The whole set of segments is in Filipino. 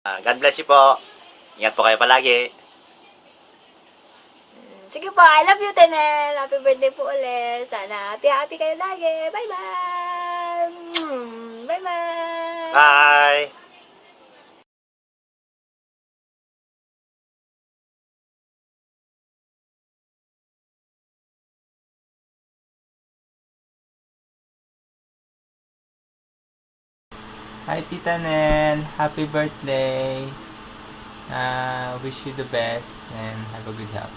God bless you po. Ingat po kayo palagi. Sige po, I love you, Tenel. Happy birthday po ulit. Sana happy kayo lagi. Bye-bye! Bye-bye! Bye! Hi Tita Nen, happy birthday. Wish you the best and have a good health.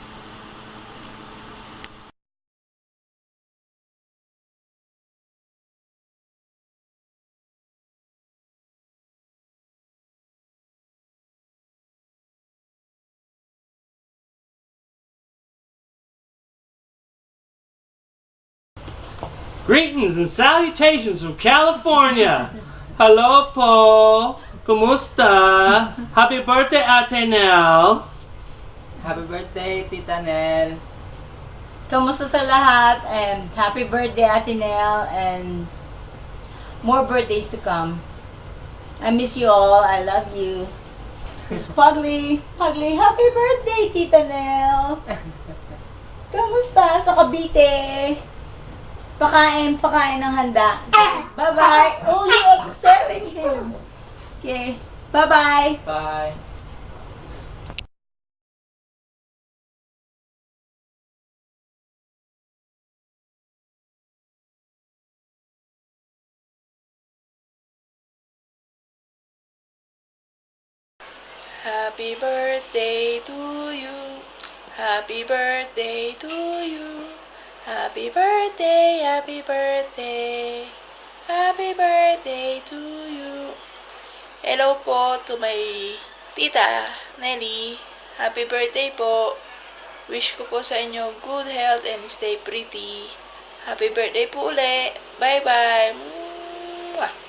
Greetings and salutations from California. Hello po. Kumusta? Happy birthday, Ate Nell. Happy birthday Tita Nel. Kamusta sa lahat and happy birthday Ate Nel and more birthdays to come. I miss you all. I love you. Pugly, happy birthday Tita Nel. Kamusta sa Cavite? Pakain ng handa. Bye-bye. Oh, you upsetting him. Okay. Bye-bye. Bye. Happy birthday to you. Happy birthday to you. Happy birthday, happy birthday. Happy birthday to you. Hello po to my tita, Nelly. Happy birthday po. Wish ko po sa inyo good health and stay pretty. Happy birthday po uli. Bye-bye. Mwah.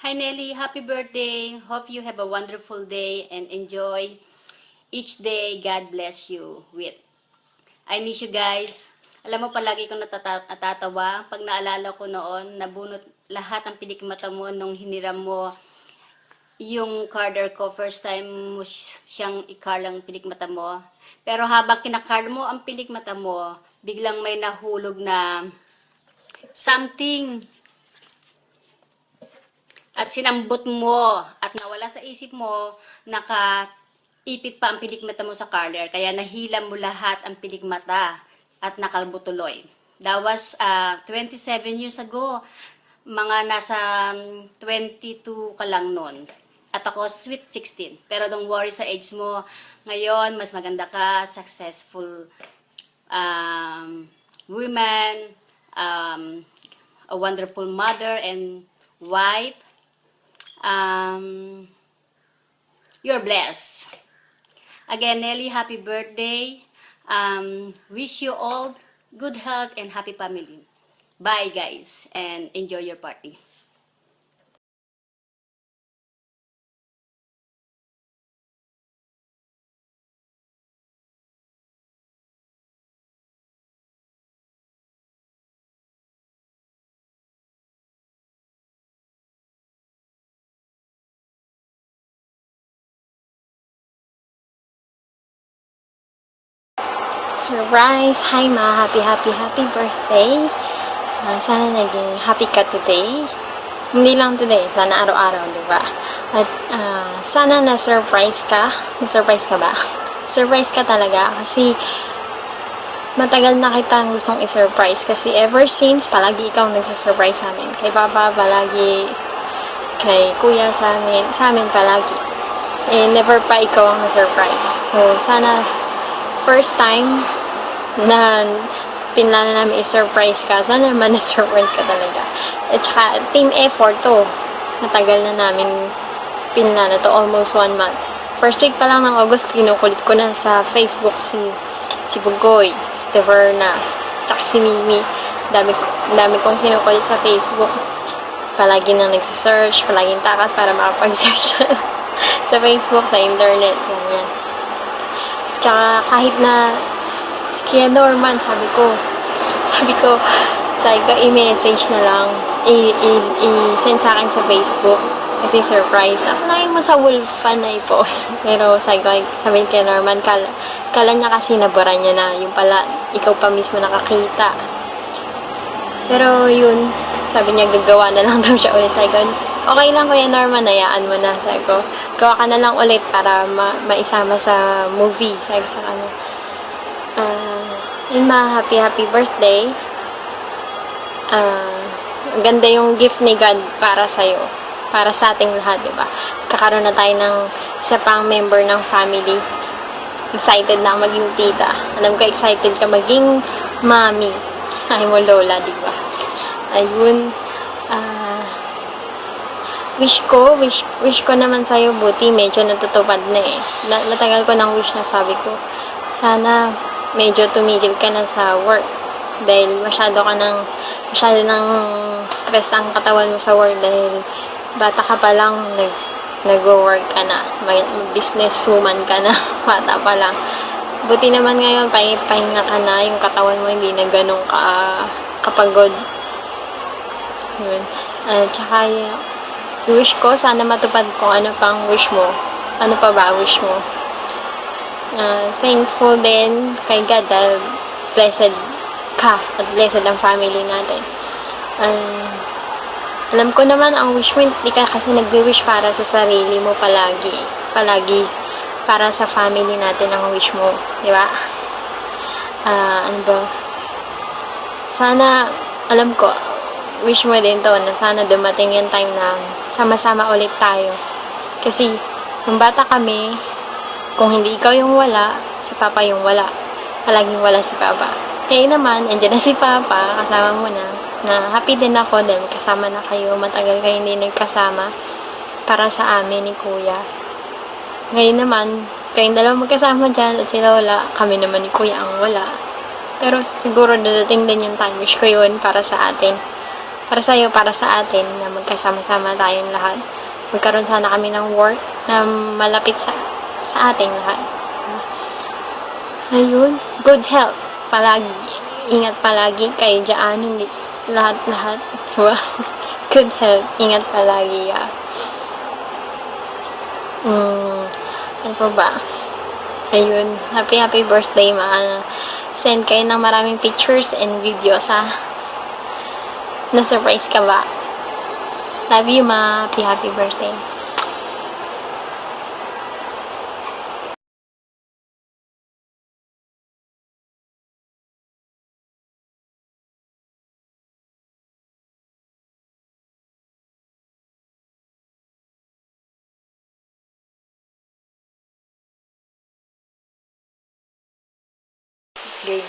Hi Nelly, happy birthday. Hope you have a wonderful day and enjoy each day God bless you with. I miss you guys. Alam mo, palagi kong natatawa pag naalala ko noon, nabunot lahat ng pilikmata mo nung hiniram mo yung carder ko. First time mo siyang ikarlang pilikmata mo. Pero habang kinakar mo ang pilikmata mo, biglang may nahulog na something at sinambot mo at nawala sa isip mo, nakaipit pa ang pilikmata mo sa carder, kaya nahilam mo lahat ang pilikmata at nakalbutuloy. That was 27 years ago, mga nasa 22 ka lang nun. At ako, sweet 16. Pero don't worry sa age mo. Ngayon, mas maganda ka, successful woman, a wonderful mother and wife. You're blessed. Again, Nelly, happy birthday. Wish you all good health and happy family. Bye, guys, and enjoy your party. Surprise! Hi Ma! Happy birthday! Sana naging happy ka today. Hindi lang today, sana araw-araw, di ba? At sana na-surprise ka. Na-surprise ka ba? Surprise ka talaga kasi matagal na kitang gustong i-surprise kasi ever since, palagi ikaw nagsasurprise sa amin. Kay Papa, palagi. Kay Kuya sa amin palagi. Eh, never pa ikaw ang na-surprise. So, sana first time na pinlano namin i-surprise ka, sana naman na-surprise ka talaga. At saka, team effort to. Matagal na namin pinlano to, almost 1 month. First week pa lang ng August, kinukulit ko na sa Facebook si Bugoy, si Taverna. tsaka si Mimi. Dami kong kinukulit sa Facebook. Palagi nang nagsisearch, palaging takas para makapag-search sa Facebook, sa internet, ganyan. Tsaka kahit na si Kuya Norman, sabi ko, i-message na lang, i-send sa akin sa Facebook. Kasi surprise. Akalain mo sa Wolf fan na i-post. Pero sabi kay Norman, kala niya kasi nabura niya na. Yung pala, ikaw pa mismo nakakita. Pero yun, sabi niya gagawa na lang daw siya ulit. Sabi ko, okay lang Kuya Norman, hayaan mo na. Sabi ko, gawa ka na lang ulit para maisama sa movie. Sabi ko sa kanya, happy birthday. Ganda yung gift ni God para sa'yo. Para sa ating lahat, diba? Kakaroon na tayo ng isa pang member ng family. Excited na maging tita. Alam ko, excited ka maging mommy. Ay mo lola, diba? Ayun. Wish ko naman sa'yo, buti medyo natutupad na eh. Matagal ko nang wish na sabi ko, sana medyo tumigil ka na sa work. Dahil masyado nang stress ang katawan mo sa work dahil bata ka pa lang, nag-work ka na. Business woman ka na. Bata pa lang. Buti naman ngayon, pahinga ka na. Yung katawan mo hindi na ganun kapagod. Yun. Tsaka, wish ko, sana matupad ko ano pang wish mo. Ano pa ba wish mo? Thankful din kay God dahil blessed ka at blessed ang family natin. Alam ko naman ang wish mo, hindi ka kasi nagwi-wish para sa sarili mo palagi. Palagi para sa family natin ang wish mo. Di ba? Ano ba? Sana, alam ko, wish mo din to na sana dumating yung time na sama-sama ulit tayo. Kasi, nung bata kami, kung hindi ikaw yung wala, si Papa yung wala. Palaging wala si Papa. Kaya naman, andyan na si Papa, kasama mo na happy din ako dahil kasama na kayo. Matagal kayo hindi nagkasama para sa amin ni Kuya. Ngayon naman, kayong dalawa magkasama dyan at si Lola, kami naman ni Kuya ang wala. Pero siguro dadating din yung time. Wish ko yun para sa atin. Para sa'yo, para sa atin na magkasama-sama tayong lahat. Magkaroon sana kami ng work na malapit sa ating lahat. Ayun, good health. Palagi. Ingat palagi kayo dyan. Hindi lahat. Diba? Good health. Ingat palagi. Ano pa ba? Ayun. Happy birthday, ma. Send kayo ng maraming pictures and videos, ha? Na-surprise ka ba? Love you, ma. Happy birthday. Game.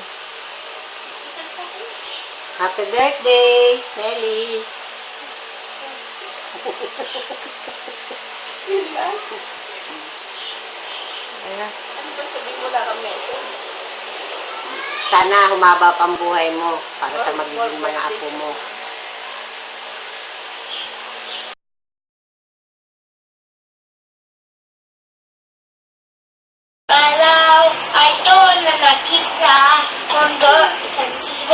Happy birthday, Nelly. Ano ba sabihin mo lang ang message? Sana humaba pang buhay mo para sa magiging mga apo mo. Araw ay ito na nakita, kondo, 1,000,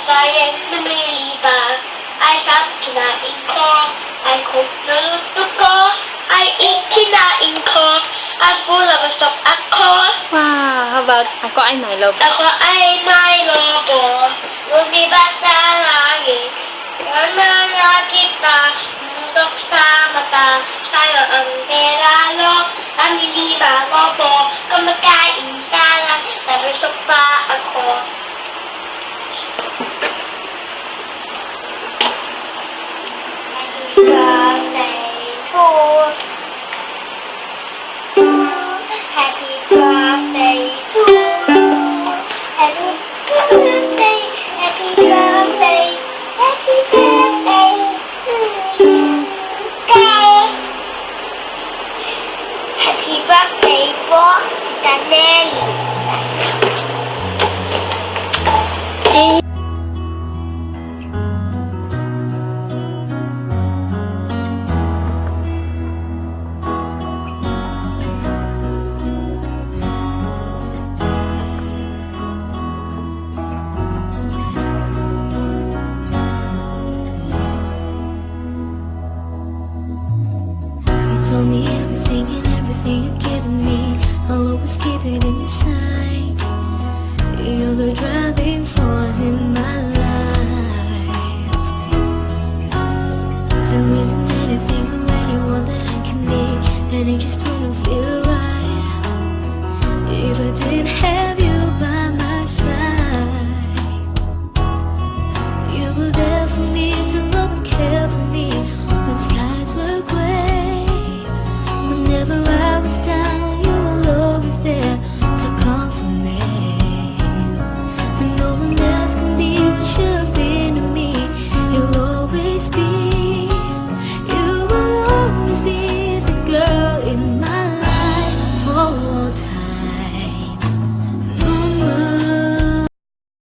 sayang lumilibag, ay sa kinain ko, ay kung naluto ko, ay ikinain ko, at pula gusto ako. Wow, how about ako ay Milo? Ako ay Milo.